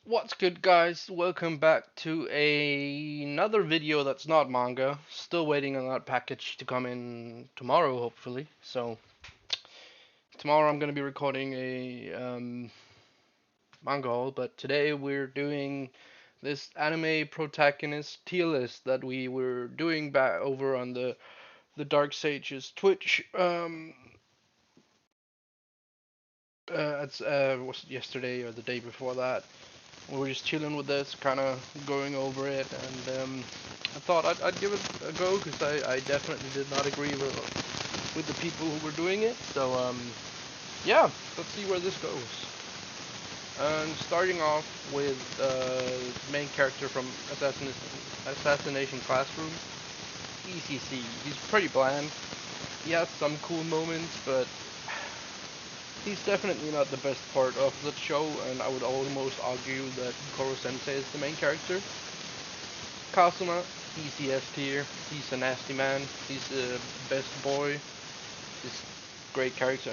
What's good, guys? Welcome back to another video that's not manga. Still waiting on that package to come in tomorrow, hopefully. So tomorrow I'm gonna be recording a manga haul, but today we're doing this anime protagonist tier list that we were doing back over on the Dark Sages Twitch. It's was it yesterday or the day before that. We were just chilling with this, kind of going over it, and I thought I'd give it a go because I definitely did not agree with the people who were doing it. So yeah, let's see where this goes. And starting off with main character from Assassination Classroom, ECC. He's pretty bland. He has some cool moments, but he's definitely not the best part of the show, and I would almost argue that Koro Sensei is the main character. Kazuma, easy S tier. He's a nasty man. He's the best boy. He's great character.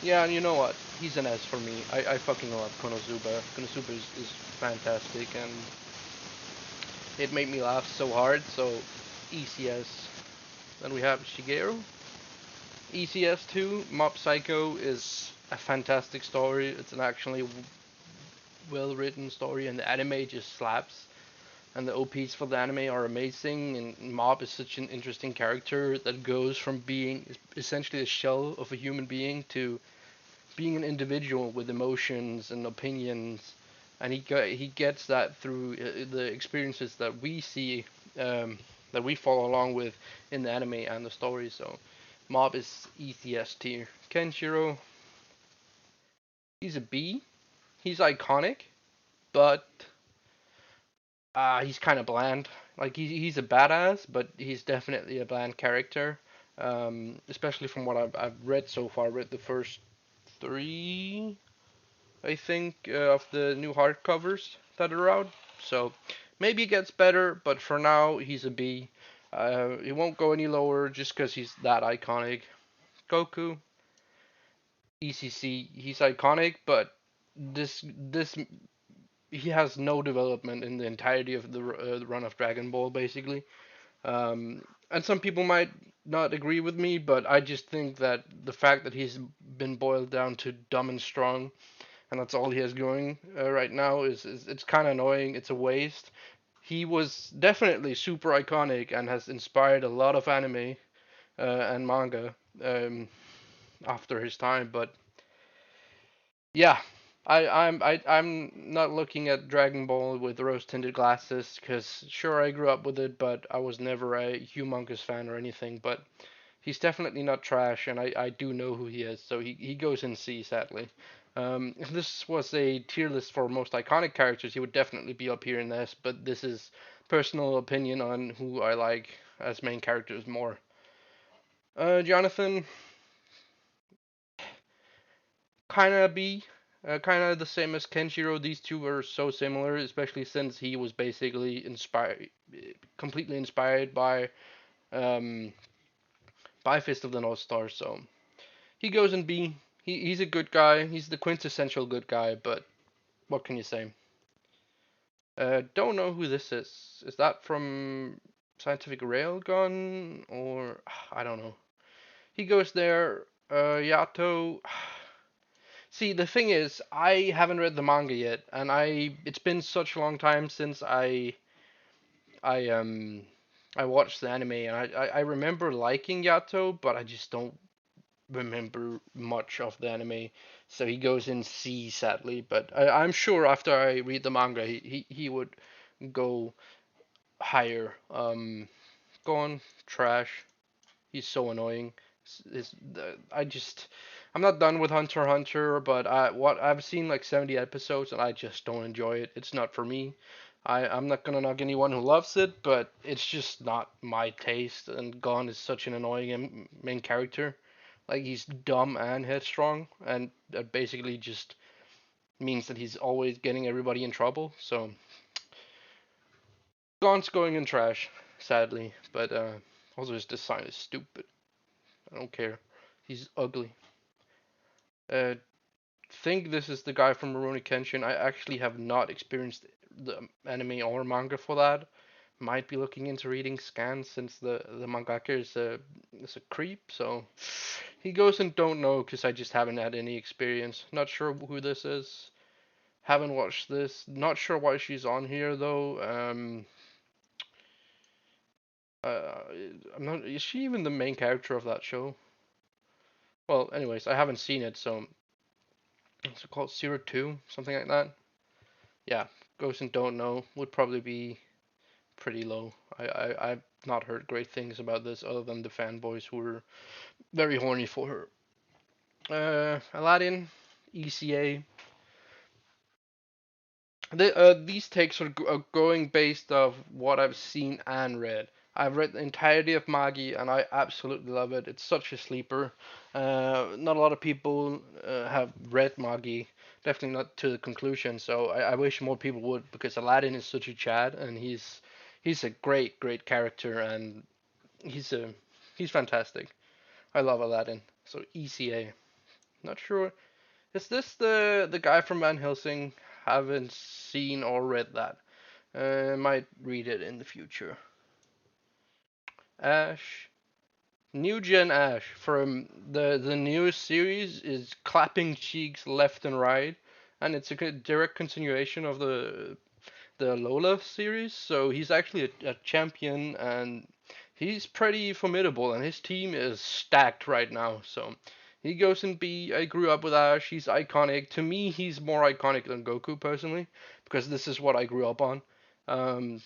Yeah, and you know what? He's an S for me. I fucking love Konosuba. Konosuba is fantastic, and it made me laugh so hard, so ECS. Then we have Shigeru. ECS2, Mob Psycho is a fantastic story. It's an actually well written story, and the anime just slaps. And the OPs for the anime are amazing, and Mob is such an interesting character that goes from being essentially a shell of a human being to being an individual with emotions and opinions, and he gets that through the experiences that we see, that we follow along with in the anime and the story. So Mob is ECS tier. Kenshiro, he's a B. He's iconic, but he's kind of bland. Like he's a badass, but he's definitely a bland character. Especially from what I've read so far. I read the first three, I think, of the new hardcovers that are out. So maybe it gets better, but for now he's a B. He won't go any lower just because he's that iconic. Goku, ECC, he's iconic, but this he has no development in the entirety of the run of Dragon Ball, basically. And some people might not agree with me, but I just think that the fact that he's been boiled down to dumb and strong, and that's all he has going right now, is it's kind of annoying. It's a waste. He was definitely super iconic and has inspired a lot of anime and manga after his time, but yeah, I'm not looking at Dragon Ball with rose-tinted glasses because sure I grew up with it, but I was never a humongous fan or anything. But he's definitely not trash, and I do know who he is, so he goes in C, sadly. If this was a tier list for most iconic characters, he would definitely be up here in this, but this is personal opinion on who I like as main characters more. Jonathan, kind of B, kind of the same as Kenshiro. These two were so similar, especially since he was basically completely inspired um, by Fist of the North Star. So he goes in B. He's a good guy. He's the quintessential good guy. But what can you say? Don't know who this is. Is that from Scientific Railgun or I don't know. He goes there. Yato. See, the thing is, I haven't read the manga yet, and it's been such a long time since I um I watched the anime, and I remember liking Yato, but I just don't remember much of the anime. So he goes in C, sadly, but I'm sure after I read the manga, he would go higher. Go on, trash. He's so annoying. I just I'm not done with Hunter x Hunter, but I've seen like 70 episodes and I just don't enjoy it. It's not for me. I'm not gonna knock anyone who loves it, but it's just not my taste. And Gon is such an annoying main character. Like he's dumb and headstrong, and that basically just means that he's always getting everybody in trouble. So Gon's going in trash, sadly. But also his design is stupid. I don't care. He's ugly. Uh, think this is the guy from Rurouni Kenshin. I actually have not experienced the anime or manga for that. Might be looking into reading scans since the mangaka is a creep. So he goes and don't know because I just haven't had any experience. Not sure who this is. Haven't watched this. Not sure why she's on here though. Uh, I'm not. Is she even the main character of that show? Well, anyways, I haven't seen it, so it's called Zero Two, something like that. Yeah, Ghost and Don't Know would probably be pretty low. I've not heard great things about this other than the fanboys who were very horny for her. Aladdin, ECA. These takes are going based off what I've seen and read. I've read the entirety of Magi and I absolutely love it. It's such a sleeper. Not a lot of people have read Magi, definitely not to the conclusion. So I wish more people would because Aladdin is such a Chad and he's a great character and he's a he's fantastic. I love Aladdin. So ECA. Not sure. Is this the guy from Van Helsing? Haven't seen or read that. Might read it in the future. Ash. New Gen Ash from the newest series is clapping cheeks left and right, and it's a direct continuation of the Lola series. So he's actually a champion, and he's pretty formidable, and his team is stacked right now. So he goes in B. I grew up with Ash. He's iconic. To me, he's more iconic than Goku personally, because this is what I grew up on. Um,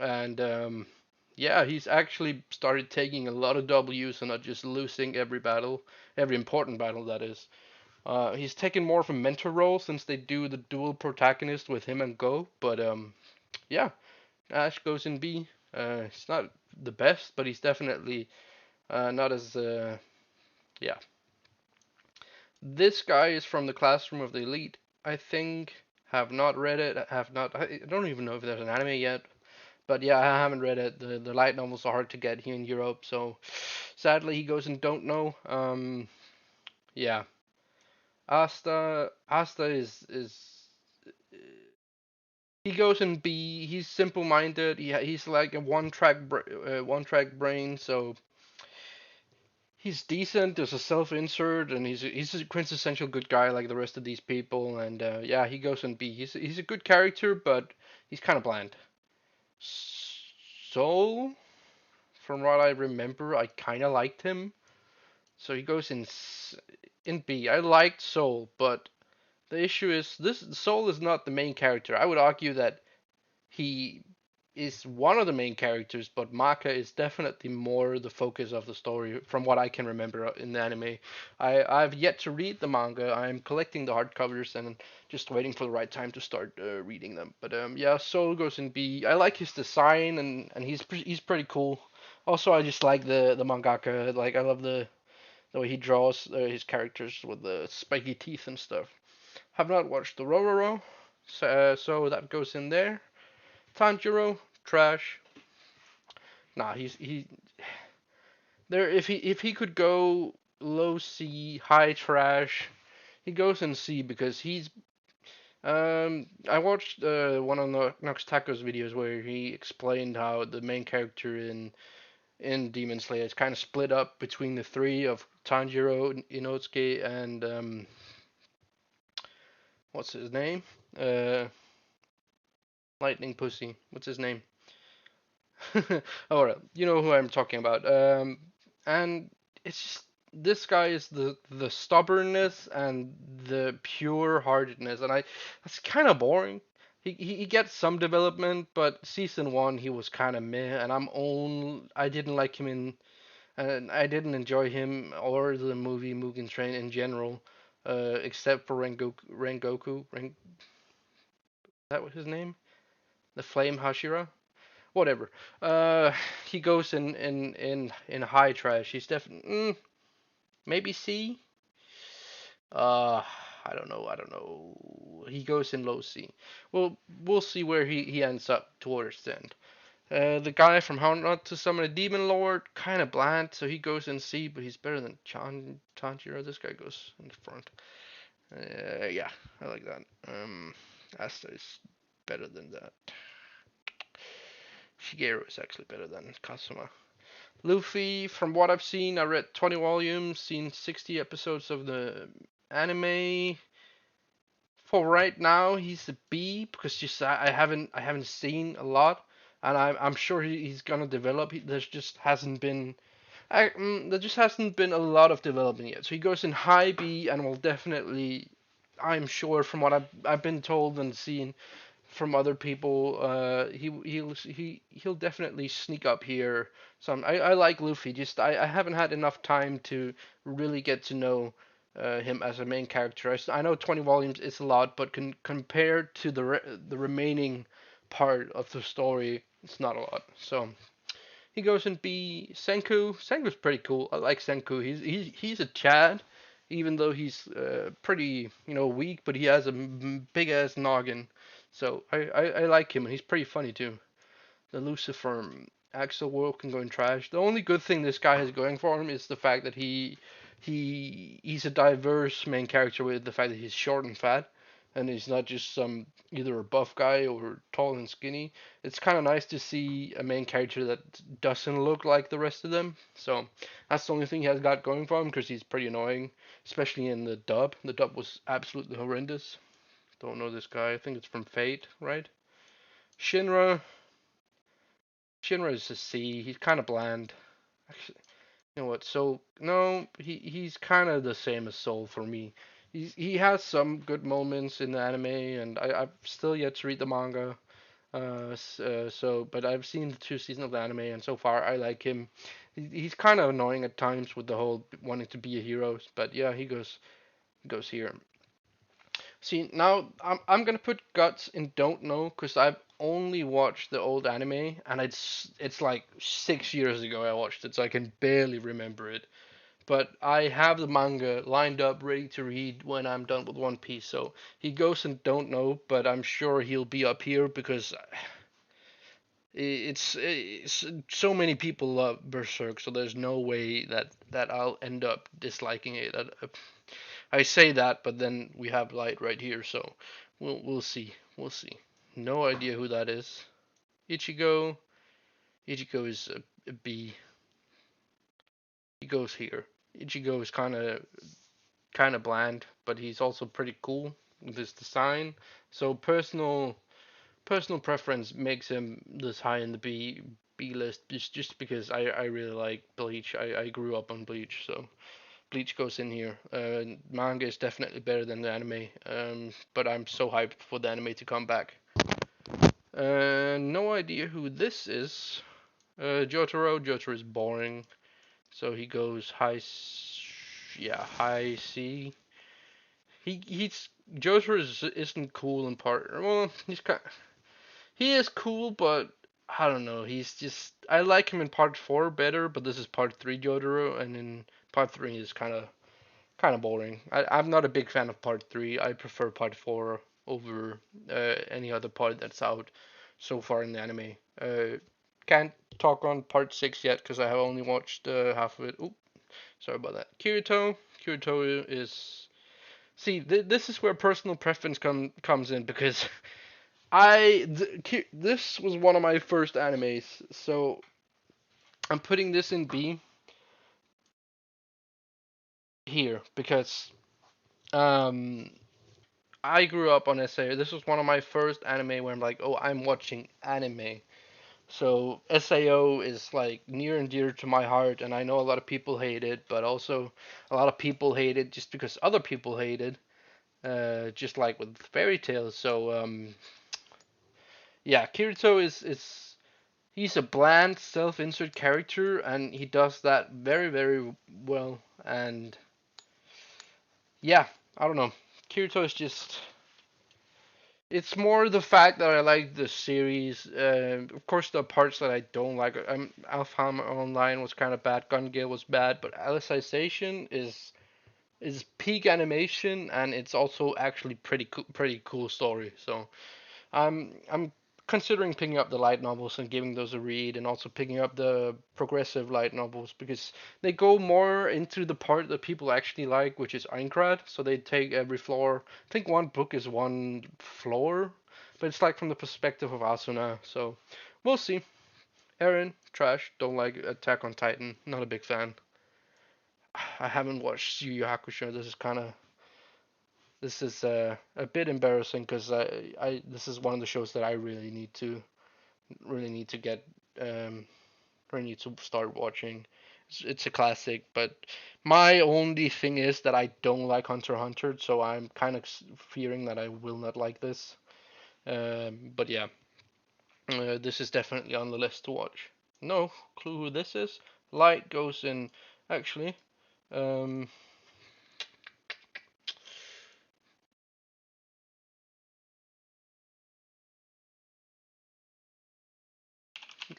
and yeah, he's actually started taking a lot of W's and not just losing every battle, every important battle that is. He's taken more of a mentor role since they do the dual protagonist with him and Go. But yeah, Ash goes in B. He's not the best, but he's definitely not as yeah. This guy is from the Classroom of the Elite. I think have not read it. Have not. I don't even know if there's an anime yet. But yeah, I haven't read it. The light novels are hard to get here in Europe, so sadly he goes and don't know. Yeah, Asta is he goes and B. He's simple minded. He's like a one track brain, so he's decent. There's a self insert, and he's a quintessential good guy like the rest of these people. And yeah, he goes and B. He's a good character, but he's kind of bland. So from what I remember, I kind of liked him. So he goes in B. I liked Soul, but the issue is this Soul is not the main character. I would argue that he is one of the main characters, but Maka is definitely more the focus of the story from what I can remember in the anime. I've yet to read the manga. I'm collecting the hardcovers and just waiting for the right time to start reading them. But yeah, Soul goes in B. I like his design and he's pretty cool. Also, I just like the mangaka. Like I love the way he draws his characters with the spiky teeth and stuff. Have not watched the Rororo, so that goes in there. Tanjiro, trash. Nah, he there. If he could go low C, high trash, he goes in C because he's. I watched one of Nox Taco's videos where he explained how the main character in Demon Slayer is kind of split up between the three of Tanjiro, Inosuke, and what's his name? Uh, Lightning Pussy. What's his name? Alright, you know who I'm talking about. And it's just this guy is the stubbornness and the pure heartedness, and that's kind of boring. He gets some development, but season one he was kind of meh, and I didn't like him and I didn't enjoy him or the movie Mugen Train in general, except for Rengoku. That was his name, the Flame Hashira. Whatever. Uh, he goes in high trash. He's definitely maybe C. Uh, I don't know. I don't know. He goes in low C. Well, we'll see where he ends up towards the end. The guy from How Not to Summon a Demon Lord, kind of bland, so he goes in C, but he's better than Tanjiro. This guy goes in the front. Yeah, I like that. Asta is better than that. Shigeru is actually better than Kasuma. Luffy, from what I've seen, I read 20 volumes, seen 60 episodes of the anime. For right now, he's a B because just I haven't seen a lot, and I'm sure he's gonna develop. There just hasn't been a lot of development yet. So he goes in high B and will definitely, I'm sure from what I've been told and seen from other people, he'll definitely sneak up here. So I like Luffy. Just I haven't had enough time to really get to know him as a main character. I know 20 volumes is a lot, but compared to the remaining part of the story, it's not a lot. So he goes in B. Senku. Senku's pretty cool. I like Senku. He's a Chad, even though he's pretty weak, but he has a big ass noggin. So I like him, and he's pretty funny too. The Lucifer Axel World can go in trash. The only good thing this guy has going for him is the fact that he's a diverse main character with the fact that he's short and fat, and he's not just some either a buff guy or tall and skinny. It's kind of nice to see a main character that doesn't look like the rest of them. So that's the only thing he has got going for him because he's pretty annoying, especially in the dub. The dub was absolutely horrendous. Don't know this guy. I think it's from Fate, right? Shinra. Shinra is a C. He's kind of bland. Actually, you know what? So no, he's kind of the same as Soul for me. He has some good moments in the anime, and I've still yet to read the manga. But I've seen the 2 seasons of the anime, and so far I like him. He's kind of annoying at times with the whole wanting to be a hero, but yeah, he goes here. See, now I'm gonna put Guts in Don't Know because I've only watched the old anime, and it's like 6 years ago I watched it, so I can barely remember it. But I have the manga lined up ready to read when I'm done with One Piece. So he goes and Don't Know, but I'm sure he'll be up here because it's so many people love Berserk, so there's no way that I'll end up disliking it. I say that, but then we have Light right here, so we'll see. We'll see. No idea who that is. Ichigo. Ichigo is a B. He goes here. Ichigo is kind of bland, but he's also pretty cool with his design. So personal preference makes him this high in the B list just because I really like Bleach. I grew up on Bleach, so Bleach goes in here. Manga is definitely better than the anime, but I'm so hyped for the anime to come back. No idea who this is. Jotaro. Jotaro is boring, so he goes yeah, high C. He's Jotaro isn't cool in part. Well, he is cool, but I don't know. He's just I like him in part 4 better, but this is part 3 Jotaro, and in part 3 is kind of boring. I'm not a big fan of part 3. I prefer part 4 over any other part that's out so far in the anime. Can't talk on part 6 yet because I have only watched half of it. Oop, sorry about that. Kirito. Kirito is. See, this is where personal preference comes in because this was one of my first animes, so I'm putting this in B here because um I grew up on SAO. This was one of my first anime where I'm like, oh, I'm watching anime. So SAO is like near and dear to my heart, and I know a lot of people hate it, but also a lot of people hate it just because other people hate it. Just like with fairy tales. So yeah, Kirito is he's a bland self-insert character, and he does that very very well. And yeah, I don't know. Kirito is just it's more the fact that I like the series. Of course, the parts that I don't like. Alfheim Online was kind of bad. Gun Gale was bad, but Alicization is peak animation, and it's also actually pretty cool story. So I'm considering picking up the light novels and giving those a read, and also picking up the progressive light novels because they go more into the part that people actually like, which is Aincrad. So they take every floor. I think one book is one floor, but it's like from the perspective of Asuna. So we'll see. Aaron, trash. Don't like Attack on Titan. Not a big fan. I haven't watched Yu Yu Hakusho. This is a bit embarrassing because I this is one of the shows that I really need to get um really need to start watching. It's a classic, but my only thing is that I don't like Hunter x Hunter, so I'm kind of fearing that I will not like this. But yeah, this is definitely on the list to watch. No clue who this is. Light goes in. Actually, um,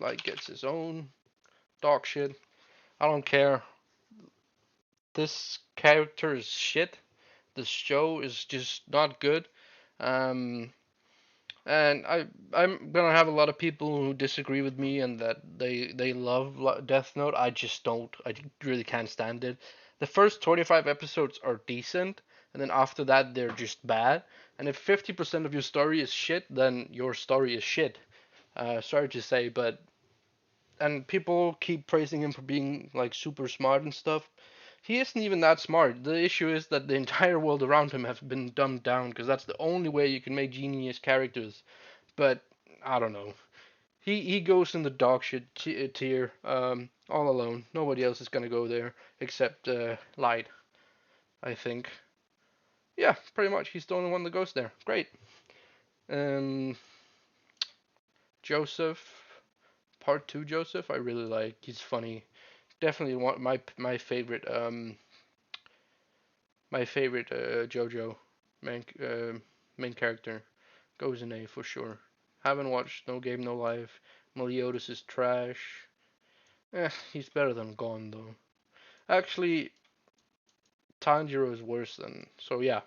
Light gets his own dog shit. I don't care. This character is shit. This show is just not good. Um, and I'm gonna have a lot of people who disagree with me and that they love Death Note. I just don't. I really can't stand it. The first 25 episodes are decent, and then after that they're just bad. And if 50% of your story is shit, then your story is shit. Sorry to say, but and people keep praising him for being like super smart and stuff. He isn't even that smart. The issue is that the entire world around him has been dumbed down because that's the only way you can make genius characters. But I don't know. He goes in the dog shit tier all alone. Nobody else is gonna go there except Light, I think. Yeah, pretty much. He's the only one that goes there. Great. Um, Joseph, part two. Joseph, I really like. He's funny. Definitely one my favorite JoJo main main character goes in A for sure. Haven't watched No Game No Life. Meliodas is trash. He's better than Gon though. Actually, Tanjiro is worse than. So yeah,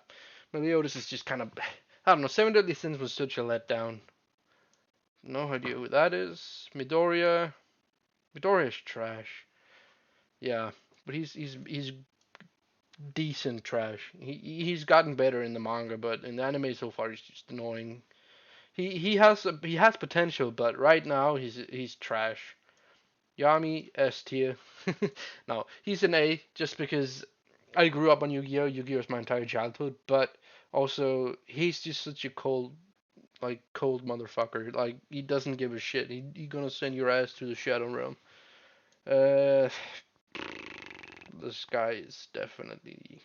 Meliodas is just kind of. I don't know. Seven Deadly Sins was such a letdown. No idea who that is. Midoriya. Midoriya's trash. Yeah, but he's decent trash. He's gotten better in the manga, but in the anime so far he's just annoying. He has potential, but right now he's trash. Yami S tier. No, he's an A just because I grew up on Yu-Gi-Oh. Yu-Gi-Oh is my entire childhood, but also he's just such a cold motherfucker. Like he doesn't give a shit. He gonna send your ass to the Shadow Realm. Uh, this guy is definitely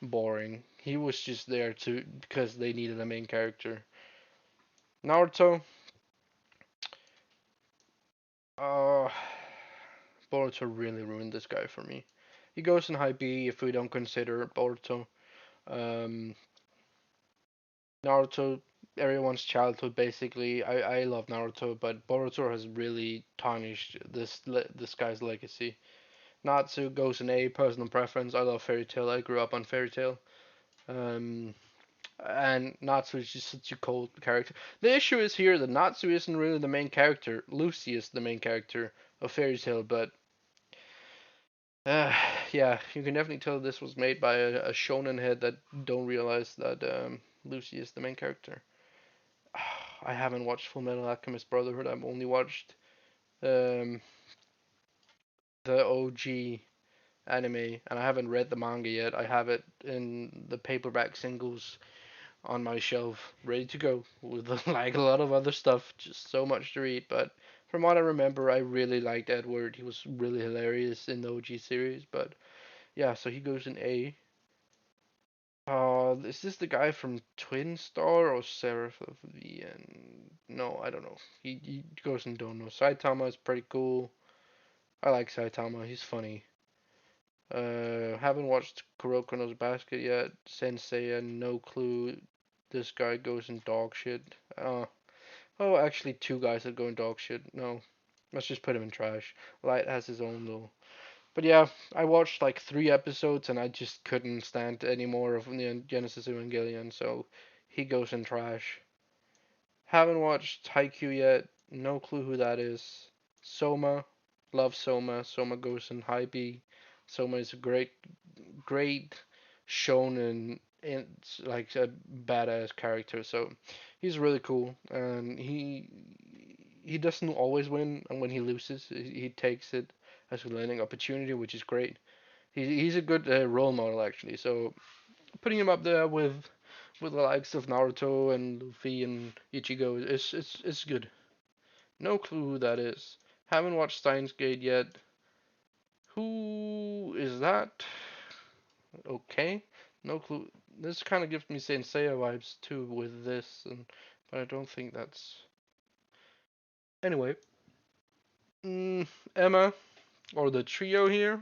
boring. He was just there to because they needed a main character. Naruto. Uh, Boruto really ruined this guy for me. He goes in high B if we don't consider Boruto. Um, Naruto, everyone's childhood basically. I love Naruto, but Boruto has really tarnished this guy's legacy. Natsu goes in A, personal preference. I love Fairy Tail. I grew up on Fairy Tail. Um, and Natsu is just such a cold character. The issue is here that Natsu isn't really the main character. Lucy is the main character of Fairy Tail, but uh, yeah, you can definitely tell this was made by a shonen head that don't realize that Lucy is the main character. I haven't watched Full Metal Alchemist Brotherhood. I've only watched um, the OG anime, and I haven't read the manga yet. I have it in the paperback singles on my shelf, ready to go with like a lot of other stuff. Just so much to read. But from what I remember, I really liked Edward. He was really hilarious in the OG series. But yeah, so he goes in A. Is this the guy from Twin Star or Seraph of the End? No, I don't know. He goes in don't know. Saitama is pretty cool. I like Saitama. He's funny. Haven't watched Kuroko no's Basket yet. Sensei, no clue. This guy goes in dog shit. Oh, actually, two guys that go in dog shit. No, let's just put him in trash. Light has his own though. But yeah, I watched like 3 episodes and I just couldn't stand any more of the Genesis Evangelion, so he goes in trash. Haven't watched Haikyuu yet. No clue who that is. Soma, love Soma. Soma goes in high B. Soma is a great shonen and like a badass character. So he's really cool, and he doesn't always win, and when he loses, he takes it as a learning opportunity, which is great. He's a good role model actually. So putting him up there with the likes of Naruto and Luffy and Ichigo is good. No clue who that is. Haven't watched Steins Gate yet. Who is that? Okay, no clue. This kind of gives me Saint Seiya vibes too with this, but I don't think that's. Anyway, Emma or the trio here.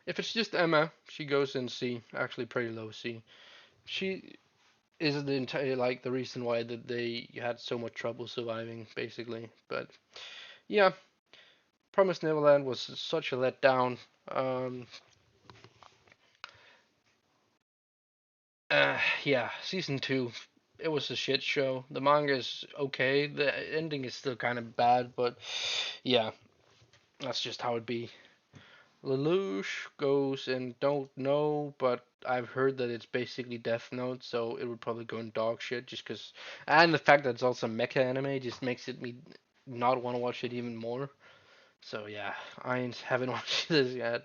If it's just Emma, she goes in C, actually pretty low C. She is the entire like the reason why that they had so much trouble surviving, basically. But yeah, Promised Neverland was such a letdown. Um, yeah, season two, it was a shit show. The manga is okay. The ending is still kind of bad, but yeah, that's just how it be. Lelouch goes and don't know, but I've heard that it's basically Death Note, so it would probably go in dog shit just because. And the fact that it's also mecha anime just makes it me not want to watch it even more. So yeah, I haven't watched this yet.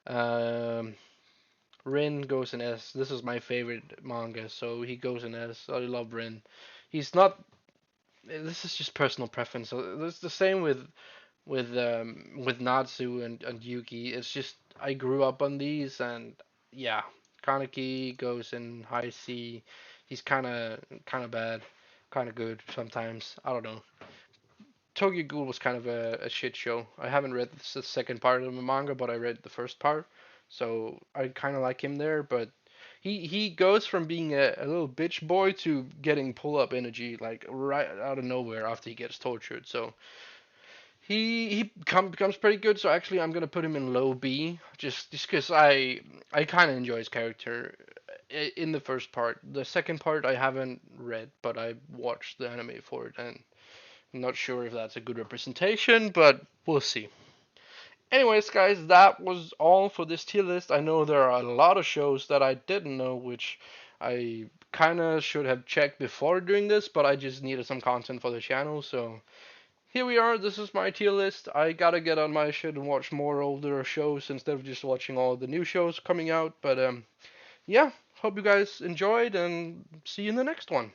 Um, Rin goes in S. This is my favorite manga, so he goes in S. I love Rin. He's not. This is just personal preference. So it's the same with Natsu and Yuki. It's just I grew up on these, and yeah, Kaneki goes in high C. He's kind of bad, kind of good sometimes. I don't know. Tokyo Ghoul was kind of a shit show. I haven't read the second part of the manga, but I read the first part, so I kind of like him there. But he goes from being a little bitch boy to getting pull up energy like right out of nowhere after he gets tortured. So becomes pretty good. So actually, I'm gonna put him in low B just because I kind of enjoy his character in the first part. The second part I haven't read, but I watched the anime for it, and I'm not sure if that's a good representation, but we'll see. Anyways, guys, that was all for this tier list. I know there are a lot of shows that I didn't know, which I kind of should have checked before doing this, but I just needed some content for the channel, so here we are. This is my tier list. I gotta get on my shit and watch more older shows instead of just watching all the new shows coming out. But yeah, hope you guys enjoyed and see you in the next one.